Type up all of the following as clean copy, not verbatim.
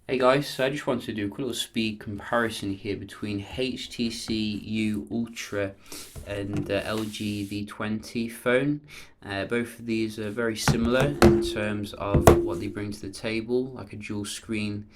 Hey guys, so I just wanted to do a quick little speed comparison here between HTC U Ultra and LG V20 phone. Both of these are very similar in terms of what they bring to the table, like a dual screen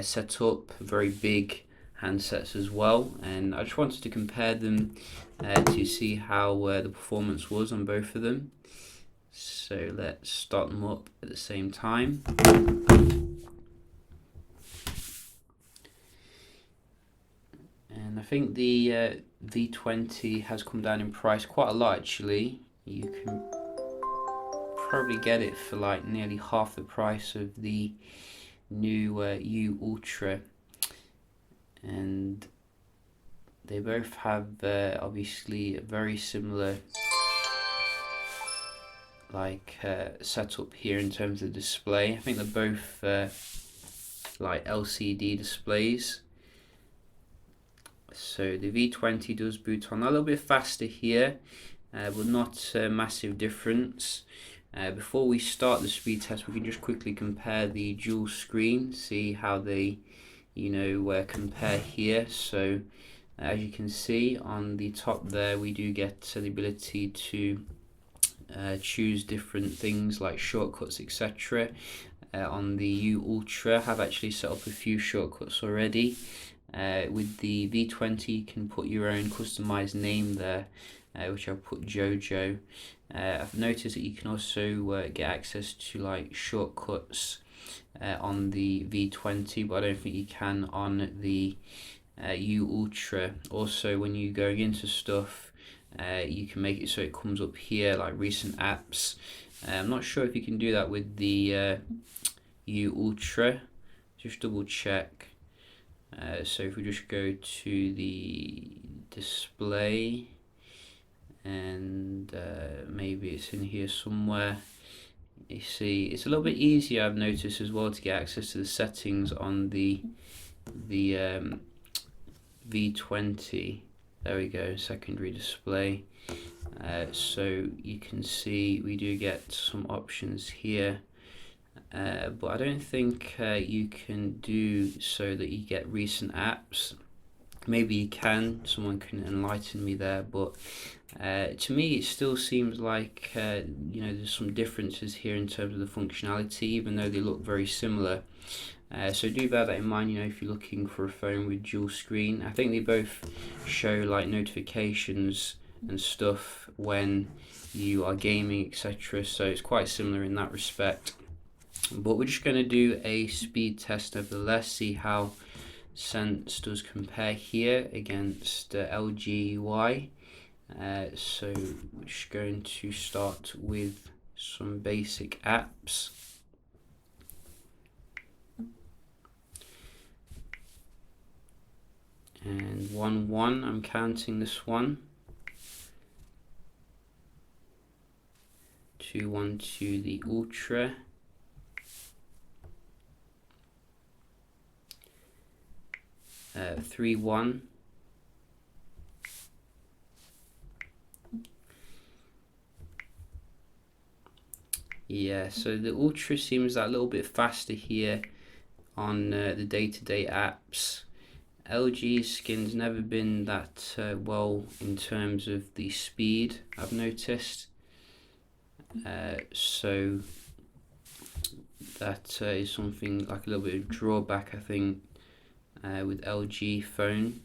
setup, very big handsets as well. And I just wanted to compare them to see how the performance was on both of them. So let's start them up at the same time. And I think the V20 has come down in price quite a lot actually. You can probably get it for like nearly half the price of the new U Ultra, and they both have obviously a very similar setup here in terms of display. I think they're both like LCD displays. So the V20 does boot on a little bit faster here, but not a massive difference. Before we start the speed test, we can just quickly compare the dual screen, see how they, compare here. So as you can see on the top there, we do get the ability to choose different things like shortcuts, etc. On the U Ultra, I have actually set up a few shortcuts already. With the V20, you can put your own customized name there, which I'll put Jojo. I've noticed that you can also get access to like shortcuts on the V20, but I don't think you can on the U Ultra. Also, when you're going into stuff, you can make it so it comes up here like recent apps. I'm not sure if you can do that with the U Ultra. Just double check. So if we just go to the display, and maybe it's in here somewhere. You see, it's a little bit easier, I've noticed as well, to get access to the settings on the V20. There we go, secondary display. So you can see we do get some options here. But I don't think you can do so that you get recent apps. Maybe you can, someone can enlighten me there, but to me it still seems like there's some differences here in terms of the functionality, even though they look very similar. So do bear that in mind, if you're looking for a phone with dual screen. I think they both show like notifications and stuff when you are gaming, etc. So it's quite similar in that respect. But we're just going to do a speed test nevertheless, see how Sense does compare here against LG UI. So we're just going to start with some basic apps. And 1-1, I'm counting this one. 2-1 to the Ultra. 3-1. Yeah, so the Ultra seems a little bit faster here on the day-to-day apps. LG's skin's never been that well in terms of the speed, I've noticed. So that is something like a little bit of drawback, I think, with LG phone.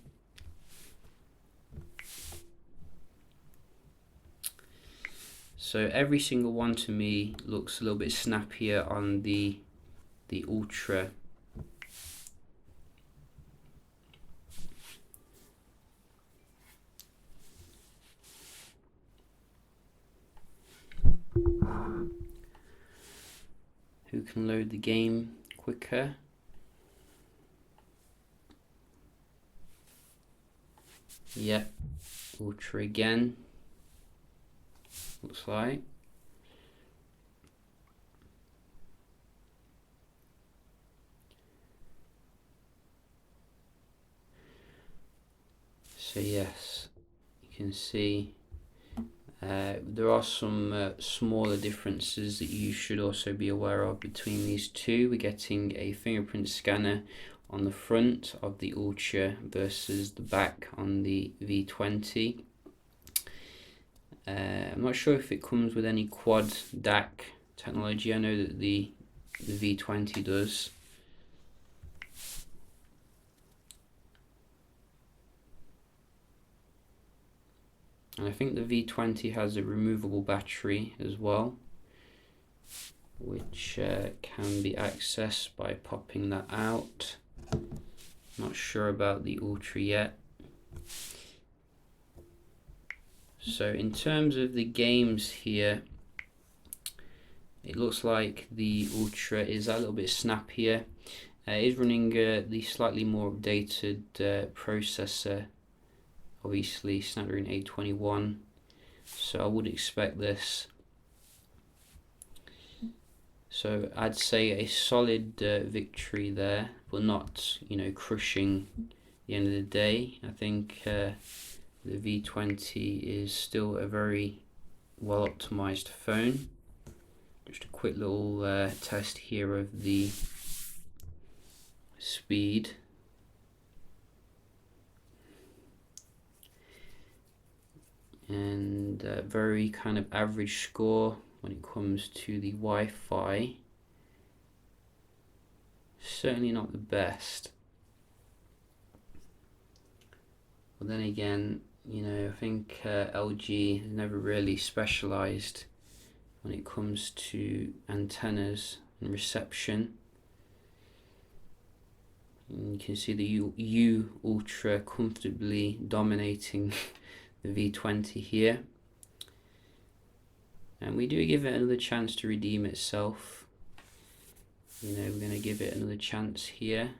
So every single one to me looks a little bit snappier on the Ultra. Who can load the game quicker? Yep, Ultra again, looks like. So yes, you can see There are some smaller differences that you should also be aware of between these two. We're getting a fingerprint scanner on the front of the Ultra versus the back on the V20. I'm not sure if it comes with any quad DAC technology. I know that the V20 does. And I think the V20 has a removable battery as well, which can be accessed by popping that out. Not sure about the Ultra yet. So in terms of the games here, it looks like the Ultra is a little bit snappier. It is running the slightly more updated processor, obviously Snapdragon 821, so I would expect this. So I'd say a solid victory there, but not, crushing the end of the day. I think the V20 is still a very well optimized phone. Just a quick little test here of the speed. And very kind of average score when it comes to the Wi-Fi. Certainly not the best. But then again, I think LG has never really specialized when it comes to antennas and reception. And you can see the U Ultra comfortably dominating the V20 here. And we do give it another chance to redeem itself. We're going to give it another chance here.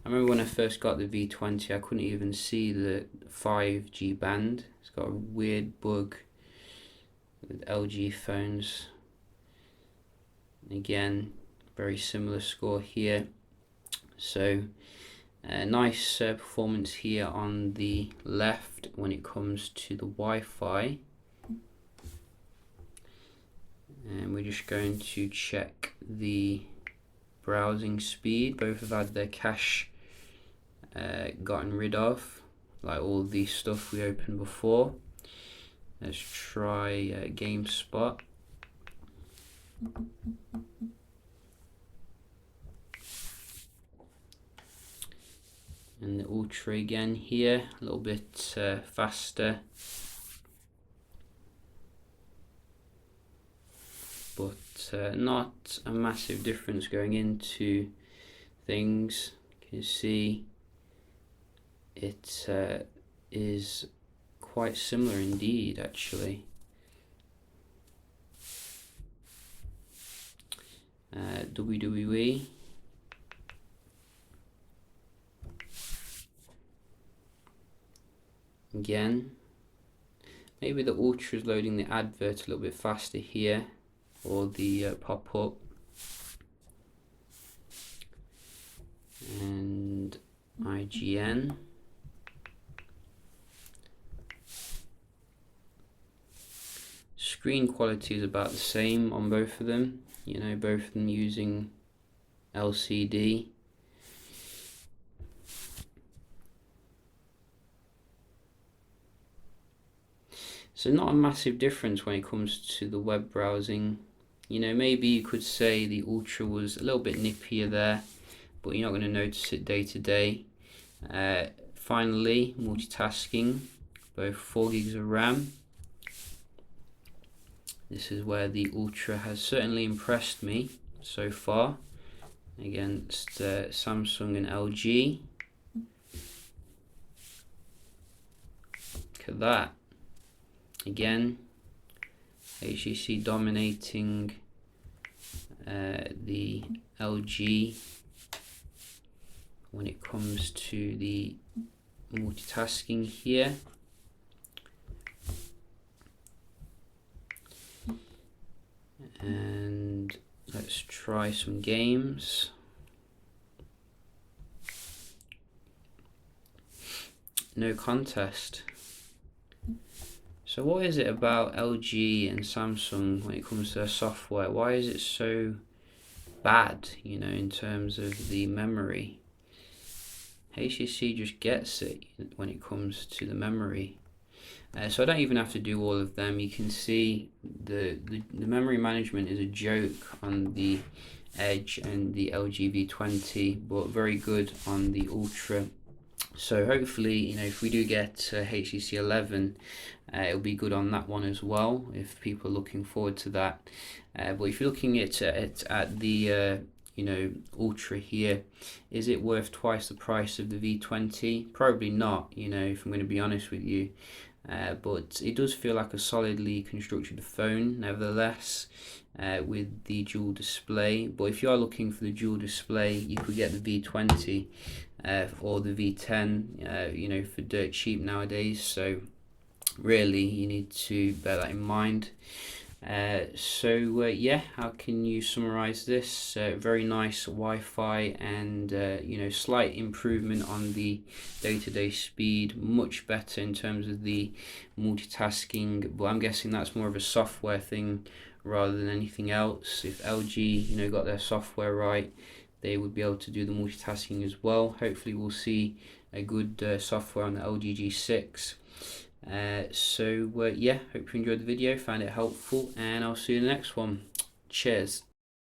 I remember when I first got the V20, I couldn't even see the 5G band. It's got a weird bug with LG phones. Again, very similar score here. So nice performance here on the left when it comes to the Wi-Fi. And we're just going to check the browsing speed. Both have had their cache gotten rid of, like all the stuff we opened before. Let's try GameSpot. And the Ultra again here, a little bit faster, but not a massive difference going into things. You can see it is quite similar indeed, actually. WWE. Again, maybe the Ultra is loading the advert a little bit faster here, or the pop-up. And IGN. Screen quality is about the same on both of them. Both of them using LCD. So not a massive difference when it comes to the web browsing. Maybe you could say the Ultra was a little bit nippier there, but you're not going to notice it day to day. Finally, multitasking, both 4 gigs of RAM. This is where the Ultra has certainly impressed me so far against Samsung and LG. Look at that. Again, HTC dominating the LG when it comes to the multitasking here. And let's try some games. No contest. So what is it about LG and Samsung when it comes to their software? Why is it so bad, you know, in terms of the memory? HTC just gets it when it comes to the memory. So I don't even have to do all of them. You can see the memory management is a joke on the Edge and the LG V20, but very good on the Ultra. So hopefully, you know, if we do get HTC 11, it'll be good on that one as well, if people are looking forward to that. But if you're looking at the you know, Ultra here, is it worth twice the price of the V20? Probably not, you know, if I'm going to be honest with you. But it does feel like a solidly constructed phone nevertheless, with the dual display. But if you are looking for the dual display, you could get the V20 or the V10, you know, for dirt cheap nowadays. So really you need to bear that in mind. Yeah, how can you summarize this? Very nice Wi-Fi and you know, slight improvement on the day-to-day speed, much better in terms of the multitasking, but I'm guessing that's more of a software thing rather than anything else. If LG, you know, got their software right, they would be able to do the multitasking as well. Hopefully we'll see a good software on the LG G6. Yeah, hope you enjoyed the video, found it helpful, and I'll see you in the next one. Cheers.